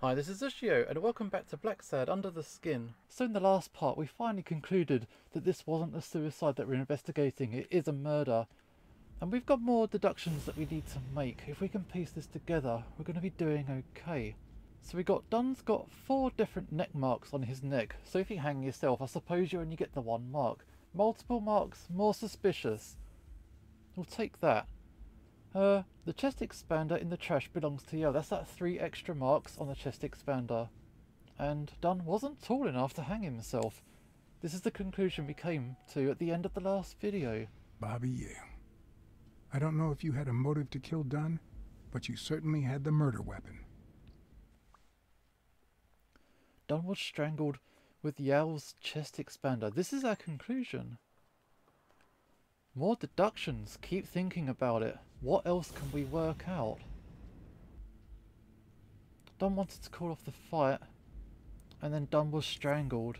Hi, this is Ushio, and welcome back to Blacksad Under the Skin. So in the last part, we finally concluded that this wasn't a suicide that we're investigating, it is a murder. And we've got more deductions that we need to make. If we can piece this together, we're going to be doing okay. So Dunn's got 4 different neck marks on his neck, so if you hang yourself, I suppose you only get the 1 mark. Multiple marks, more suspicious. We'll take that. The chest expander in the trash belongs to Yale. That's that 3 extra marks on the chest expander. And Dunn wasn't tall enough to hang himself. This is the conclusion we came to at the end of the last video. Bobby Yale. I don't know if you had a motive to kill Dunn, but you certainly had the murder weapon. Dunn was strangled with Yale's chest expander. This is our conclusion. More deductions. Keep thinking about it. What else can we work out? Dunn wanted to call off the fight, and then Dunn was strangled.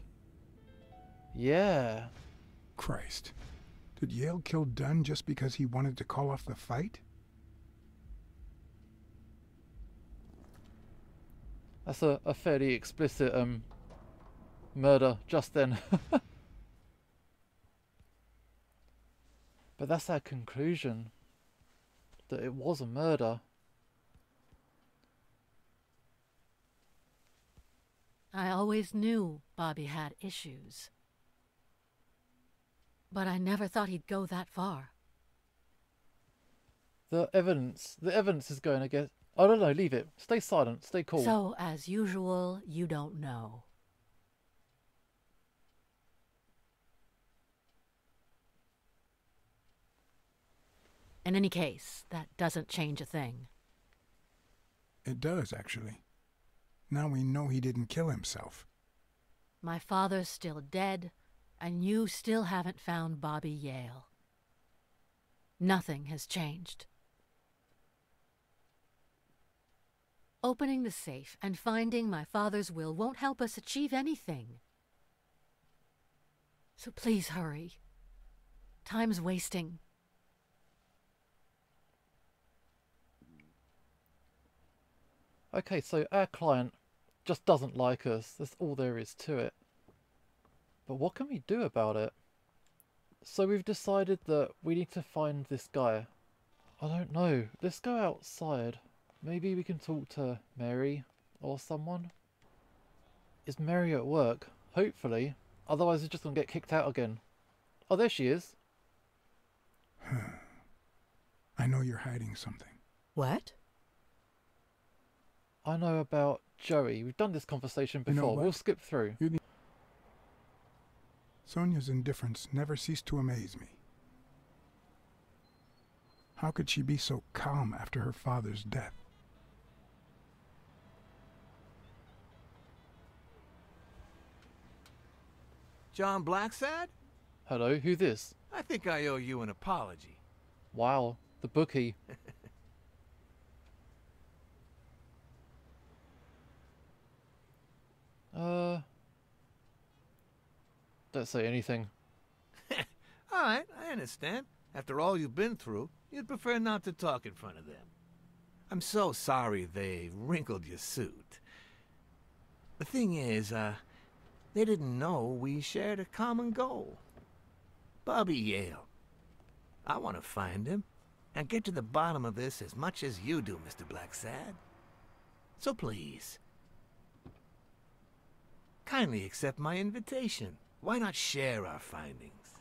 Yeah. Christ. Did Yale kill Dunn just because he wanted to call off the fight? That's a fairly explicit murder just then. But that's our conclusion. That it was a murder. I always knew Bobby had issues. But I never thought he'd go that far. The evidence is going against... I don't know, leave it. Stay silent, stay cool. So, as usual, you don't know. In any case, that doesn't change a thing. It does, actually. Now we know he didn't kill himself. My father's still dead, and you still haven't found Bobby Yale. Nothing has changed. Opening the safe and finding my father's will won't help us achieve anything. So please hurry. Time's wasting. Okay, so our client just doesn't like us. That's all there is to it. But what can we do about it? So we've decided that we need to find this guy. I don't know. Let's go outside. Maybe we can talk to Mary or someone. Is Mary at work? Hopefully. Otherwise we're just going to get kicked out again. Oh, there she is. I know you're hiding something. What? I know about Joey. We've done this conversation before. You know what? We'll skip through. Sonia's indifference never ceased to amaze me. How could she be so calm after her father's death? John Blacksad? Hello, who this? I think I owe you an apology. Wow, the bookie. Don't say anything. Alright, I understand. After all you've been through, you'd prefer not to talk in front of them. I'm so sorry they wrinkled your suit. The thing is, they didn't know we shared a common goal. Bobby Yale. I want to find him and get to the bottom of this as much as you do, Mr. Blacksad. So please, kindly accept my invitation. Why not share our findings?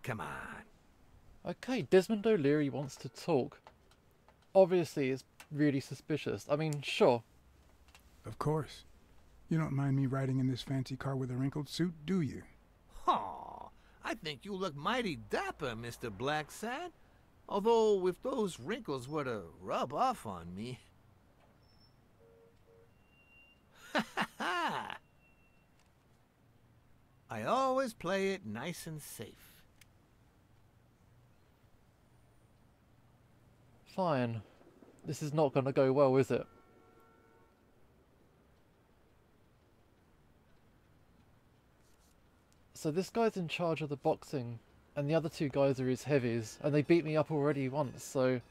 Come on. Okay, Desmond O'Leary wants to talk. Obviously, it's really suspicious. I mean, sure. Of course. You don't mind me riding in this fancy car with a wrinkled suit, do you? Aw, I think you look mighty dapper, Mr. Blacksad. Although, if those wrinkles were to rub off on me... Ha ha ha! I always play it nice and safe. Fine. This is not going to go well, is it? So this guy's in charge of the boxing, and the other 2 guys are his heavies, and they beat me up already once, so...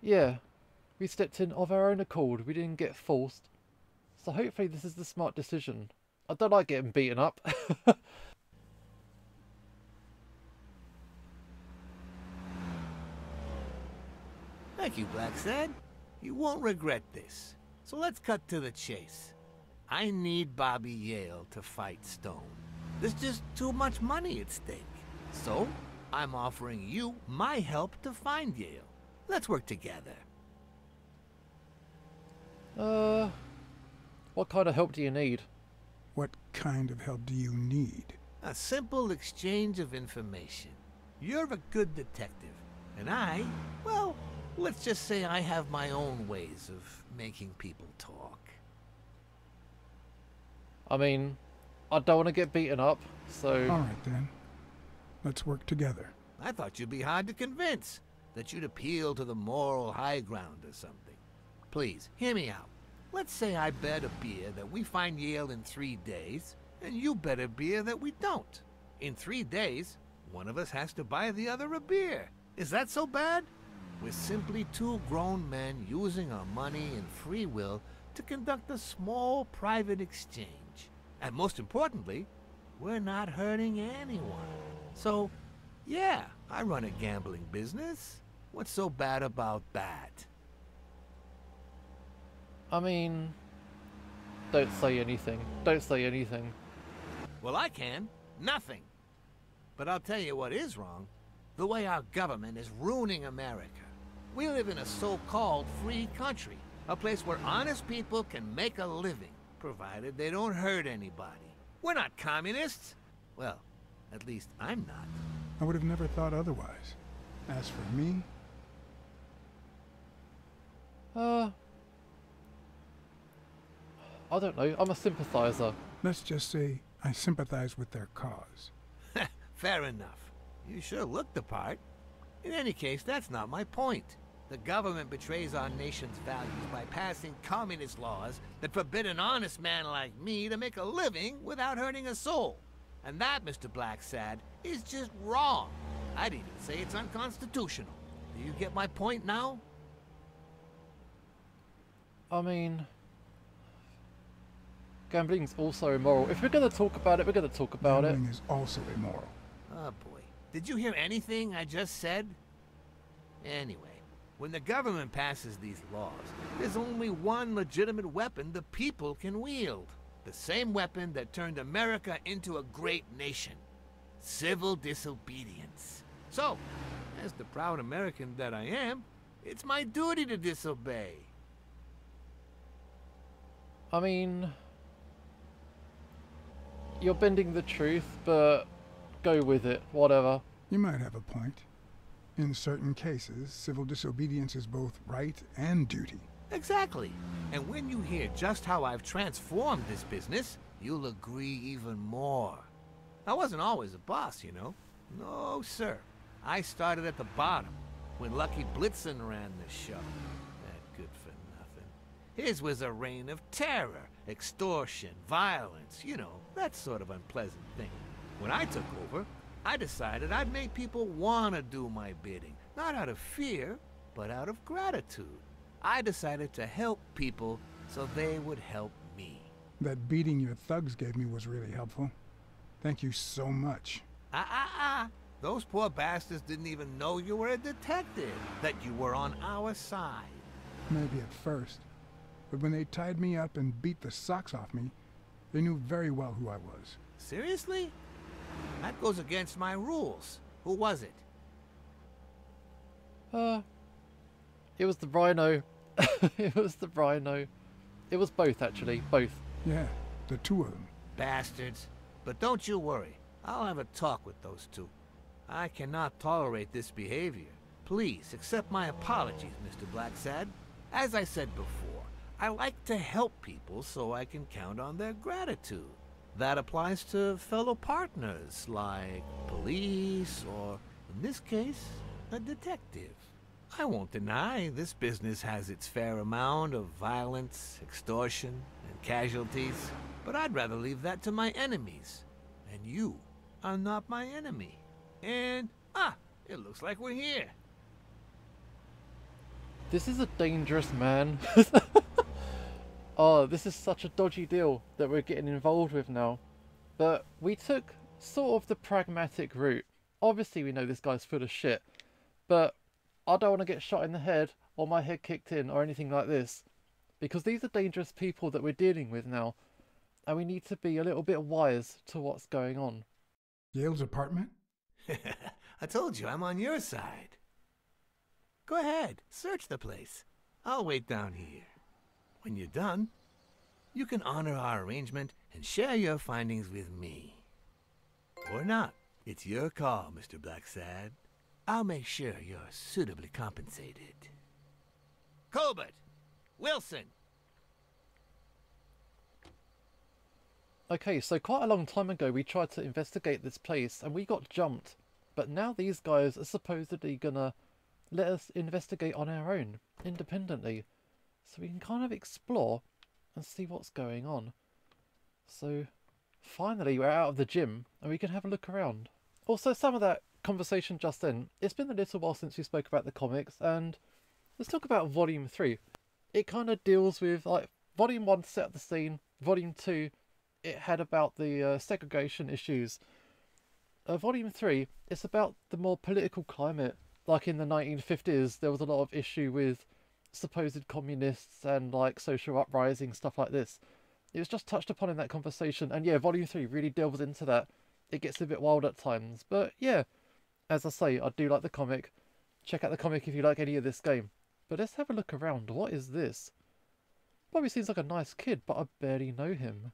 Yeah. We stepped in of our own accord. We didn't get forced. So hopefully this is the smart decision. I don't like getting beaten up. Thank you, Blacksad. You won't regret this. So let's cut to the chase. I need Bobby Yale to fight Stone. There's just too much money at stake. So, I'm offering you my help to find Yale. Let's work together. What kind of help do you need? What kind of help do you need? A simple exchange of information. You're a good detective, and I, well, let's just say I have my own ways of making people talk. I mean, I don't want to get beaten up, so... All right, then. Let's work together. I thought you'd be hard to convince, that you'd appeal to the moral high ground or something. Please, hear me out. Let's say I bet a beer that we find Yale in 3 days, and you bet a beer that we don't. In 3 days, one of us has to buy the other a beer. Is that so bad? We're simply 2 grown men using our money and free will to conduct a small private exchange. And most importantly, we're not hurting anyone. So, yeah, I run a gambling business. What's so bad about that? I mean... Don't say anything. Don't say anything. Well, I can. Nothing. But I'll tell you what is wrong. The way our government is ruining America. We live in a so-called free country. A place where honest people can make a living, provided they don't hurt anybody. We're not communists. Well, at least I'm not. I would have never thought otherwise. As for me... I don't know. I'm a sympathizer. Let's just say I sympathize with their cause. Fair enough. You sure look the part. In any case, that's not my point. The government betrays our nation's values by passing communist laws that forbid an honest man like me to make a living without hurting a soul. And that, Mr. Blacksad, is just wrong. I'd even say it's unconstitutional. Do you get my point now? I mean... Gambling's also immoral. If we're going to talk about it, we're going to talk about it. Gambling is also immoral. Oh boy. Did you hear anything I just said? Anyway, when the government passes these laws, there's only one legitimate weapon the people can wield. The same weapon that turned America into a great nation. Civil disobedience. So, as the proud American that I am, it's my duty to disobey. I mean... You're bending the truth, but go with it, whatever. You might have a point. In certain cases, civil disobedience is both right and duty. Exactly. And when you hear just how I've transformed this business, you'll agree even more. I wasn't always a boss, you know. No, sir. I started at the bottom, when Lucky Blitzen ran the show. That good for nothing. His was a reign of terror, extortion, violence, you know, that sort of unpleasant thing. When I took over, I decided I'd make people want to do my bidding. Not out of fear, but out of gratitude. I decided to help people so they would help me. That beating your thugs gave me was really helpful. Thank you so much. Those poor bastards didn't even know you were a detective, that you were on our side. Maybe at first. But when they tied me up and beat the socks off me, they knew very well who I was. Seriously? That goes against my rules. Who was it? It was the Rhino. It was the Rhino. It was both, actually. Both. Yeah, the 2 of them. Bastards. But don't you worry. I'll have a talk with those 2. I cannot tolerate this behavior. Please accept my apologies, Mr. Blacksad. As I said before, I like to help people so I can count on their gratitude. That applies to fellow partners like police or, in this case, a detective. I won't deny this business has its fair amount of violence, extortion, and casualties, but I'd rather leave that to my enemies. And you are not my enemy. And, it looks like we're here. This is a dangerous man. Oh, this is such a dodgy deal that we're getting involved with now. But we took sort of the pragmatic route. Obviously we know this guy's full of shit, but I don't want to get shot in the head or my head kicked in or anything like this. Because these are dangerous people that we're dealing with now, and we need to be a little bit wise to what's going on. Yale's apartment? I told you I'm on your side. Go ahead, search the place. I'll wait down here. When you're done, you can honor our arrangement and share your findings with me. Or not. It's your call, Mr. Blacksad. I'll make sure you're suitably compensated. Colbert! Wilson! Okay, so quite a long time ago we tried to investigate this place and we got jumped. But now these guys are supposedly gonna let us investigate on our own, independently. So we can kind of explore and see what's going on. So finally we're out of the gym and we can have a look around. Also, some of that conversation just then, it's been a little while since we spoke about the comics, and let's talk about Volume 3. It kind of deals with, like, Volume 1 set up the scene, Volume 2 it had about the segregation issues. Volume 3, it's about the more political climate. Like in the 1950s, there was a lot of issue with supposed communists and like social uprising, stuff like this. It was just touched upon in that conversation, and yeah, Volume 3 really delves into that. It gets a bit wild at times, but yeah, as I say, I do like the comic. Check out the comic if you like any of this game. But let's have a look around. What is this? Bobby seems like a nice kid, but I barely know him.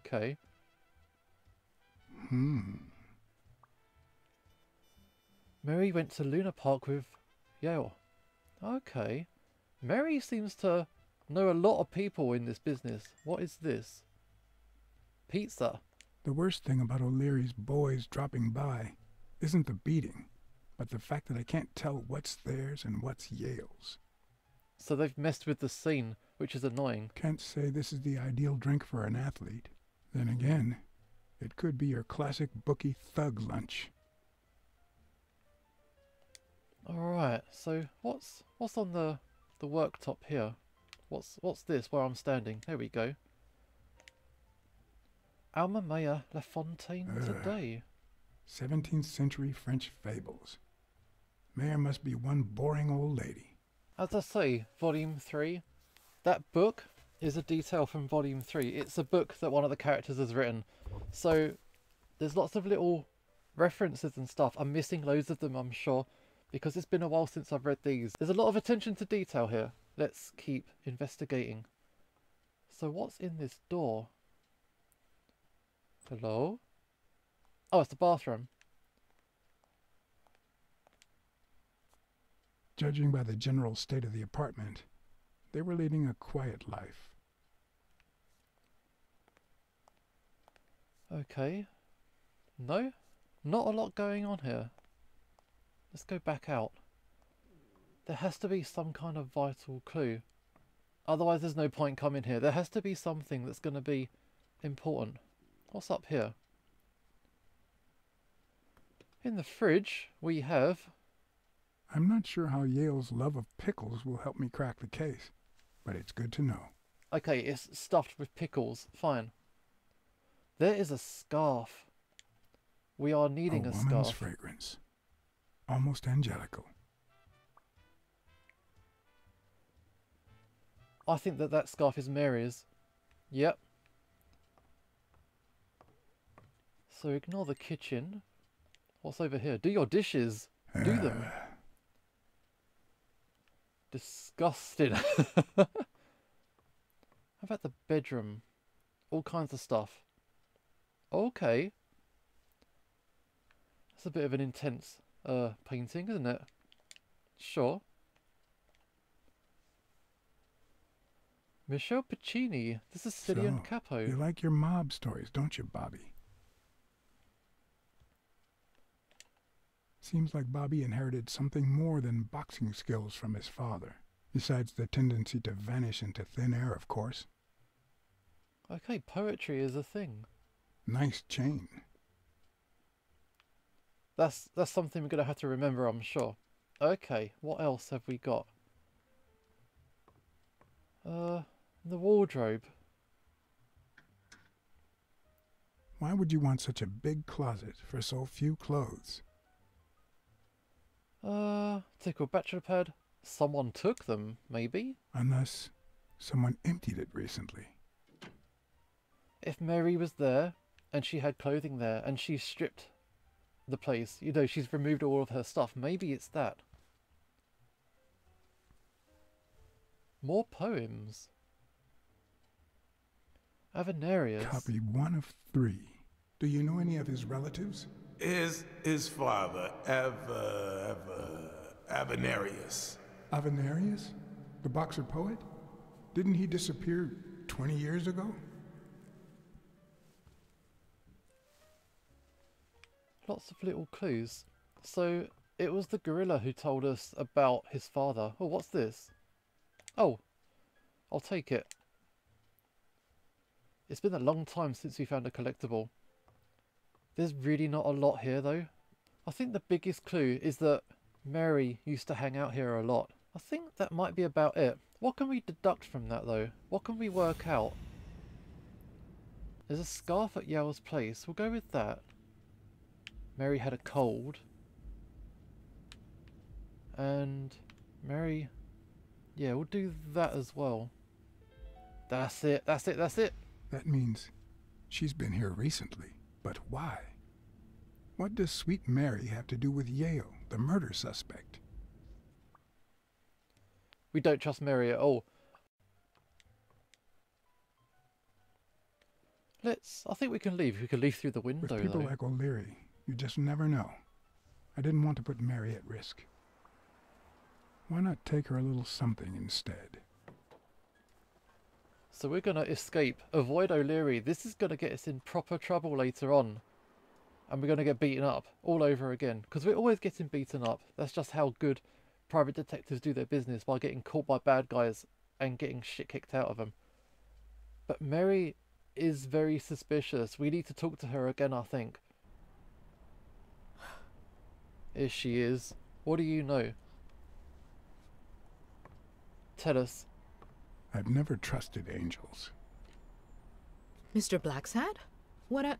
Okay. Mary went to Luna Park with Yale. Okay. Mary seems to know a lot of people in this business. What is this? Pizza. The worst thing about O'Leary's boys dropping by isn't the beating, but the fact that I can't tell what's theirs and what's Yale's. So they've messed with the scene, which is annoying. Can't say this is the ideal drink for an athlete. Then again, it could be your classic bookie thug lunch. Alright, so what's on the worktop here? What's this where I'm standing? There we go. Alma Mater La Fontaine today. 17th century French fables. Mayor must be one boring old lady. As I say, Volume 3, that book is a detail from Volume 3. It's a book that one of the characters has written. So there's lots of little references and stuff. I'm missing loads of them, I'm sure, because it's been a while since I've read these. There's a lot of attention to detail here. Let's keep investigating. So what's in this door? Hello? Oh, it's the bathroom. Judging by the general state of the apartment, they were leading a quiet life. Okay. No? Not a lot going on here. Let's go back out. There has to be some kind of vital clue. Otherwise there's no point coming here. There has to be something that's going to be important. What's up here? In the fridge we have... I'm not sure how Yale's love of pickles will help me crack the case, but it's good to know. Okay, it's stuffed with pickles. Fine. There is a scarf. We are needing a scarf. A woman's fragrance. Almost angelical. I think that scarf is Mary's. Yep. So ignore the kitchen. What's over here? Do your dishes. Do them. Disgusting. How about the bedroom? All kinds of stuff. Okay. That's a bit of an intense painting, isn't it? Sure. Michel Piccini. This is Cillian Capo. You like your mob stories, don't you, Bobby? Seems like Bobby inherited something more than boxing skills from his father. Besides the tendency to vanish into thin air, of course. Okay, poetry is a thing. Nice chain. That's something we're going to have to remember, I'm sure. Okay, what else have we got? The wardrobe. Why would you want such a big closet for so few clothes? Tickle bachelor pad. Someone took them, maybe? Unless someone emptied it recently. If Mary was there, and she had clothing there, and she stripped the place, you know, she's removed all of her stuff, maybe it's that. More poems. Avenarius. Copy 1 of 3. Do you know any of his relatives? His father, Avenarius. Avenarius? The boxer poet? Didn't he disappear 20 years ago? Lots of little clues. So, it was the gorilla who told us about his father. Oh, what's this? Oh, I'll take it. It's been a long time since we found a collectible. There's really not a lot here though. I think the biggest clue is that Mary used to hang out here a lot. I think that might be about it. What can we deduct from that though? What can we work out? There's a scarf at Yale's place. We'll go with that. Mary had a cold. And Mary... yeah, we'll do that as well. That's it, that's it, that's it. That means she's been here recently. But why? What does Sweet Mary have to do with Yale, the murder suspect? We don't trust Mary at all. I think we can leave. We can leave through the window With people though. like O'Leary, you just never know. I didn't want to put Mary at risk. Why not take her a little something instead? So we're going to escape, avoid O'Leary. This is going to get us in proper trouble later on. And we're going to get beaten up all over again. Because we're always getting beaten up. That's just how good private detectives do their business, by getting caught by bad guys and getting shit kicked out of them. But Mary is very suspicious. We need to talk to her again, I think. Here she is. What do you know? Tell us. I've never trusted angels. Mr. Blacksad? What a...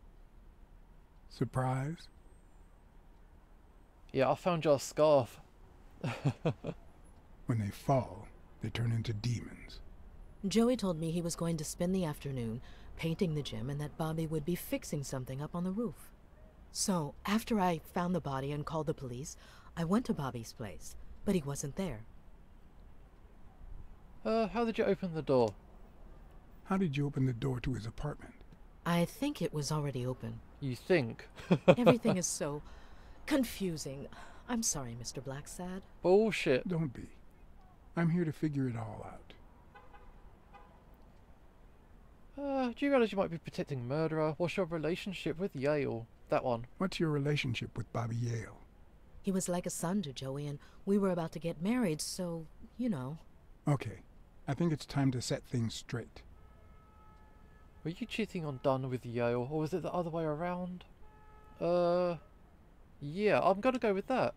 Surprise? Yeah, I found your scarf. When they fall, they turn into demons. Joey told me he was going to spend the afternoon painting the gym and that Bobby would be fixing something up on the roof. So, after I found the body and called the police, I went to Bobby's place, but he wasn't there. How did you open the door? How did you open the door to his apartment? I think it was already open. You think? Everything is so confusing. I'm sorry, Mr. Blacksad. Bullshit. Don't be. I'm here to figure it all out. Do you realise you might be protecting murderer? What's your relationship with Yale? That one. What's your relationship with Bobby Yale? He was like a son to Joey, and we were about to get married, so, you know. Okay, I think it's time to set things straight. Were you cheating on Dunn with Yale, or was it the other way around? Yeah, I'm gonna go with that.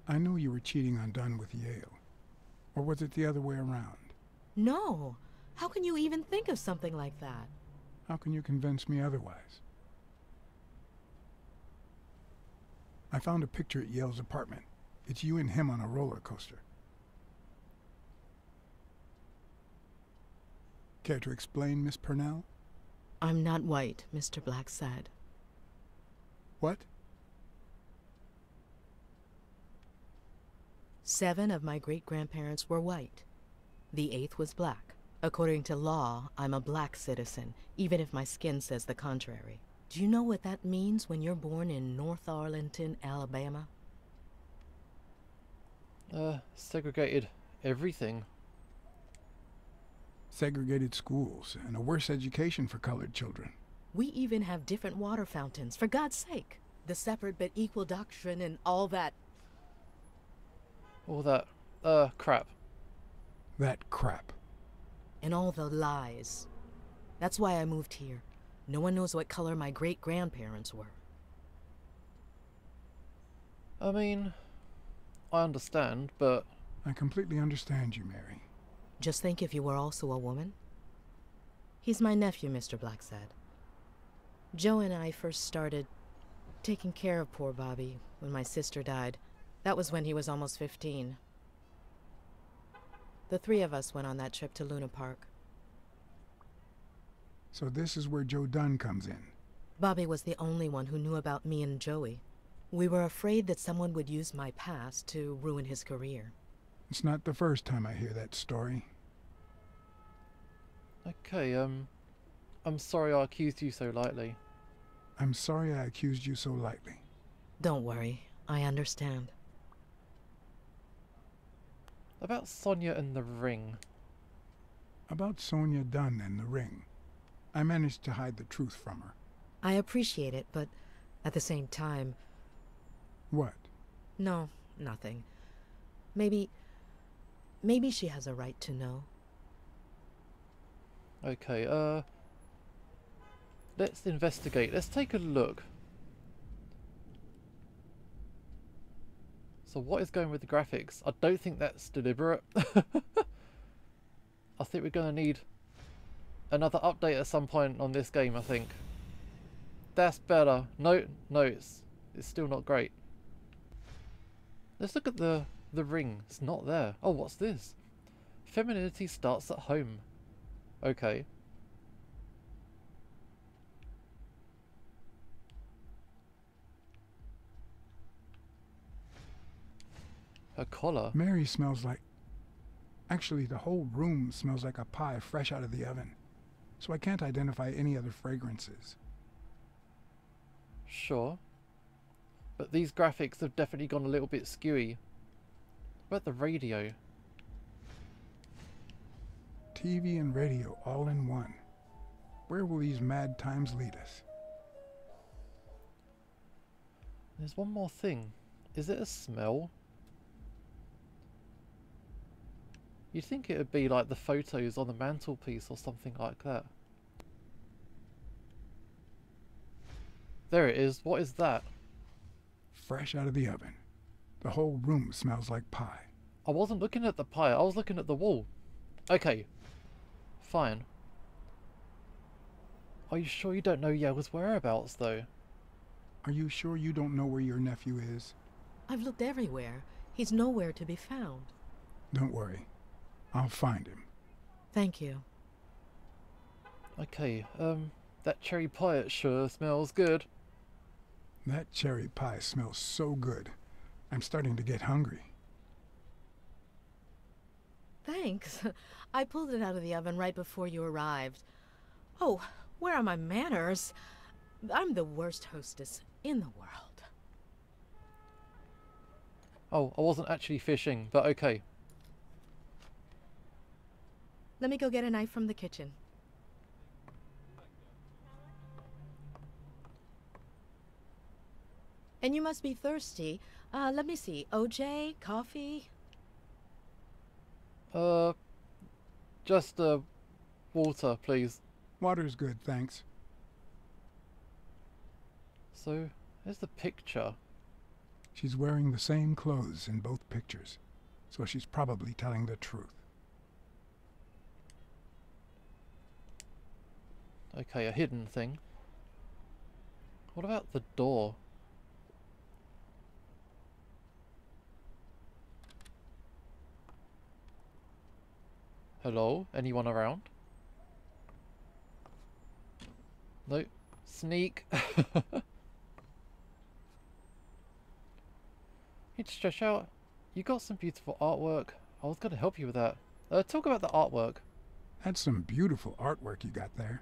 I know you were cheating on Dunn with Yale. Or was it the other way around? No. How can you even think of something like that? How can you convince me otherwise? I found a picture at Yale's apartment. It's you and him on a roller coaster. Care to explain, Miss Purnell? I'm not white, Mr. Blacksad. What? 7 of my great-grandparents were white. The 8th was black. According to law, I'm a black citizen, even if my skin says the contrary. Do you know what that means when you're born in North Arlington, Alabama? Segregated everything. Segregated schools and a worse education for colored children. We even have different water fountains, for God's sake. The separate but equal doctrine and all that. All that, crap. That crap. And all the lies. That's why I moved here. No one knows what color my great-grandparents were. I mean, I understand, but... I completely understand you, Mary. Just think if you were also a woman. He's my nephew, Mr. Blacksad. Joe and I first started taking care of poor Bobby when my sister died. That was when he was almost 15. The three of us went on that trip to Luna Park. So this is where Joe Dunn comes in. Bobby was the only one who knew about me and Joey. We were afraid that someone would use my past to ruin his career. It's not the first time I hear that story. Okay, I'm sorry I accused you so lightly. I'm sorry I accused you so lightly. Don't worry, I understand. About Sonia and the ring. About Sonia Dunn and the ring. I managed to hide the truth from her. I appreciate it, but at the same time... What? No, nothing. Maybe she has a right to know. Okay, let's investigate. Let's take a look. So what is going with the graphics? I don't think that's deliberate. I think we're going to need another update at some point on this game, I think. That's better. No, it's still not great. Let's look at the ring. It's not there. Oh, what's this? Femininity starts at home. Okay. Her collar. Mary smells like... Actually, the whole room smells like a pie fresh out of the oven. So I can't identify any other fragrances. Sure. But these graphics have definitely gone a little bit skewy. What about the radio? TV and radio all in one. Where will these mad times lead us? There's one more thing. Is it a smell? You'd think it would be like the photos on the mantelpiece or something like that. There it is. What is that? Fresh out of the oven. The whole room smells like pie. I wasn't looking at the pie. I was looking at the wall. Okay. Fine. Are you sure you don't know Yale's whereabouts, though? Are you sure you don't know where your nephew is? I've looked everywhere. He's nowhere to be found. Don't worry. I'll find him. Thank you. Okay, that cherry pie, it sure smells good. That cherry pie smells so good. I'm starting to get hungry. Thanks. I pulled it out of the oven right before you arrived. Oh, where are my manners? I'm the worst hostess in the world. Oh, I wasn't actually fishing, but okay. Let me go get a knife from the kitchen. And you must be thirsty. Let me see. OJ? Coffee? Just, water, please. Water's good, thanks. So, here's the picture. She's wearing the same clothes in both pictures, so she's probably telling the truth. Okay, a hidden thing. What about the door? Hello? Anyone around? No. Sneak. Need to stretch out. You got some beautiful artwork. I was going to help you with that. Talk about the artwork. That's some beautiful artwork you got there.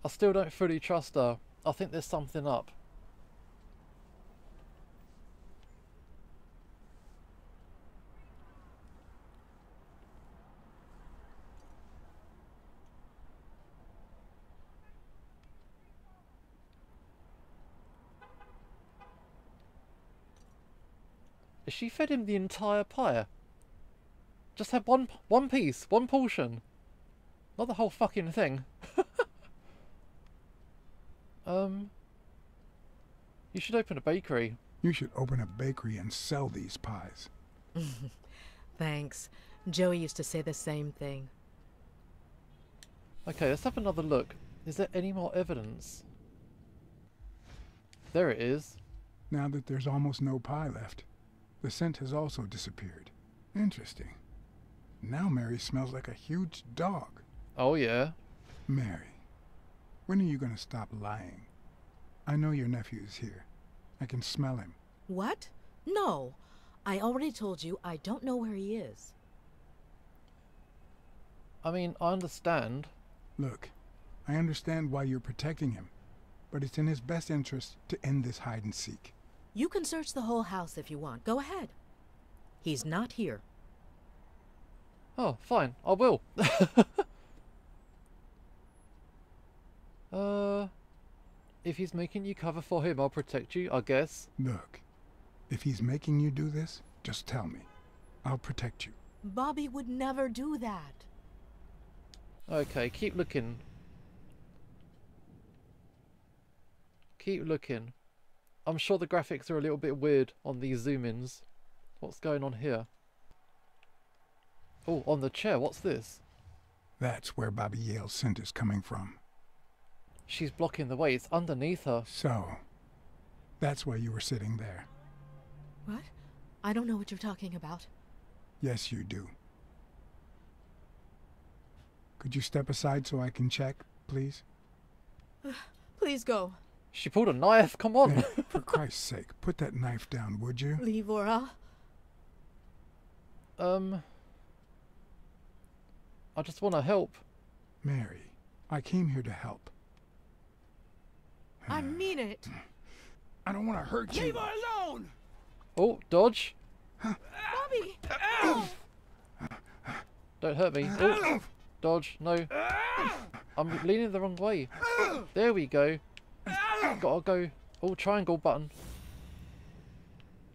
I still don't fully trust her. I think there's something up. She fed him the entire pie. Just had one piece, one portion. Not the whole fucking thing. You should open a bakery. You should open a bakery and sell these pies. Thanks. Joey used to say the same thing. Okay, let's have another look. Is there any more evidence? There it is. Now that there's almost no pie left, the scent has also disappeared. Interesting. Now Mary smells like a huge dog. Oh yeah. Mary, when are you going to stop lying? I know your nephew is here. I can smell him. What? No. I already told you I don't know where he is. I mean, I understand. Look, I understand why you're protecting him, but it's in his best interest to end this hide and seek. You can search the whole house if you want. Go ahead. He's not here. Oh, fine. I will. If he's making you cover for him, I'll protect you, I guess. Look, if he's making you do this, just tell me. I'll protect you. Bobby would never do that. Okay, keep looking. Keep looking. I'm sure the graphics are a little bit weird on these zoom-ins. What's going on here? Oh, on the chair, what's this? That's where Bobby Yale's scent is coming from. She's blocking the way, it's underneath her. So, that's why you were sitting there. What? I don't know what you're talking about. Yes, you do. Could you step aside so I can check, please? Please go. She pulled a knife, come on! Hey, for Christ's sake, put that knife down, would you? Leivora. I just want to help. Mary, I came here to help. I mean it. I don't want to hurt you. Leave her alone! Oh, dodge. Bobby! Don't hurt me. Oh, dodge, no. I'm leaning the wrong way. There we go. Gotta go. Oh, triangle button.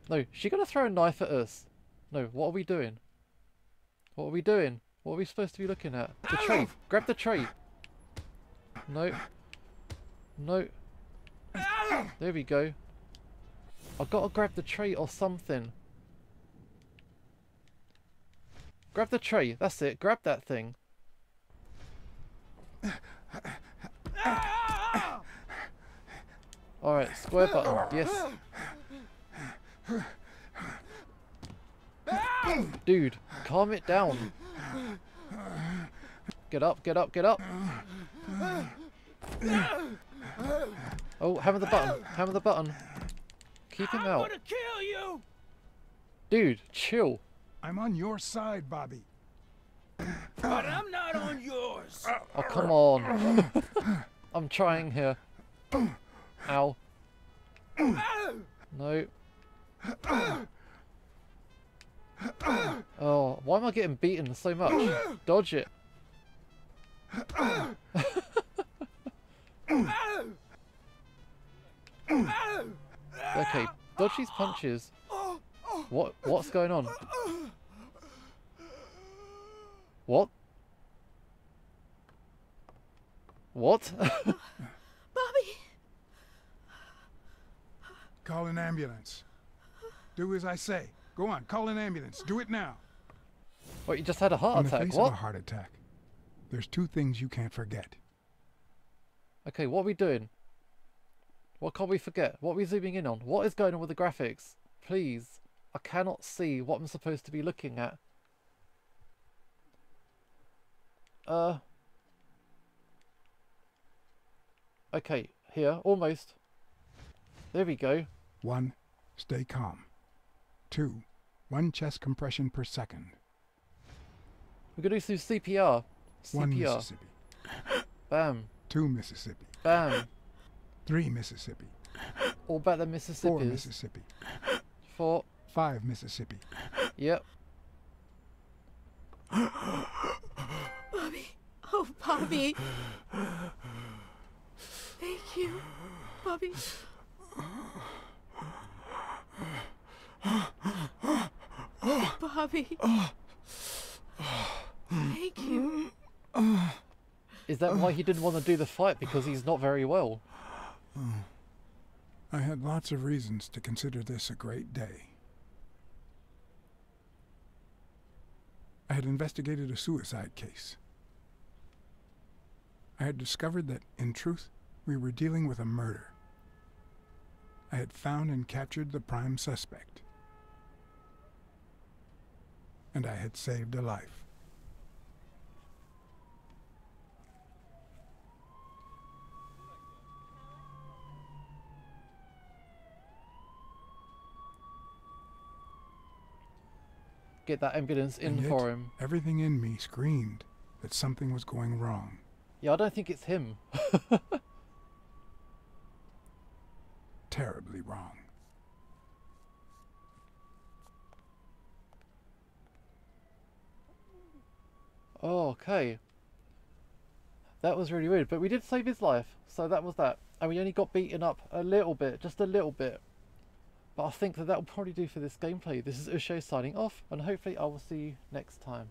No, she gonna throw a knife at us. No, what are we doing? What are we doing? What are we supposed to be looking at? The tray. Grab the tray. No. No. There we go. I've got to grab the tray or something. Grab the tray. That's it. Grab that thing. Alright, square button. Yes. Dude, calm it down. Get up, get up, get up. Oh, hammer the button. Hammer the button. Keep him out. I'm gonna kill you! Dude, chill. I'm on your side, Bobby. But I'm not on yours. Oh, come on. I'm trying here. Ow. No. Oh, why am I getting beaten so much? Dodge it. Okay, dodge these punches. What's going on? What? What? Bobby! Call an ambulance. Do as I say. Go on, call an ambulance. Do it now. What, you just had a heart In the attack? face What? of a heart attack, there's two things you can't forget. Okay, what are we doing? What can't we forget? What are we zooming in on? What is going on with the graphics? Please. I cannot see what I'm supposed to be looking at. Okay, here, almost. There we go. 1. Stay calm. 2. 1 chest compression per second. We're gonna do some CPR. 1 CPR. Mississippi. Bam. 2 Mississippi. Bam. 3 Mississippi. All about the 4 Mississippis. Mississippi. 4. 5 Mississippi. Yep. Bobby. Oh, Bobby. Thank you, Bobby. Bobby. Thank you. Is that why he didn't want to do the fight? Because he's not very well. I had lots of reasons to consider this a great day. I had investigated a suicide case. I had discovered that, in truth, we were dealing with a murder. I had found and captured the prime suspect. And I had saved a life. Get that ambulance in And yet, for him. everything in me screamed that something was going wrong. Yeah, I don't think it's him. Terribly wrong. Oh, okay. That was really weird, but we did save his life, so that was that. And we only got beaten up a little bit, just a little bit. But I think that will probably do for this gameplay. This is Usho signing off, and hopefully I will see you next time.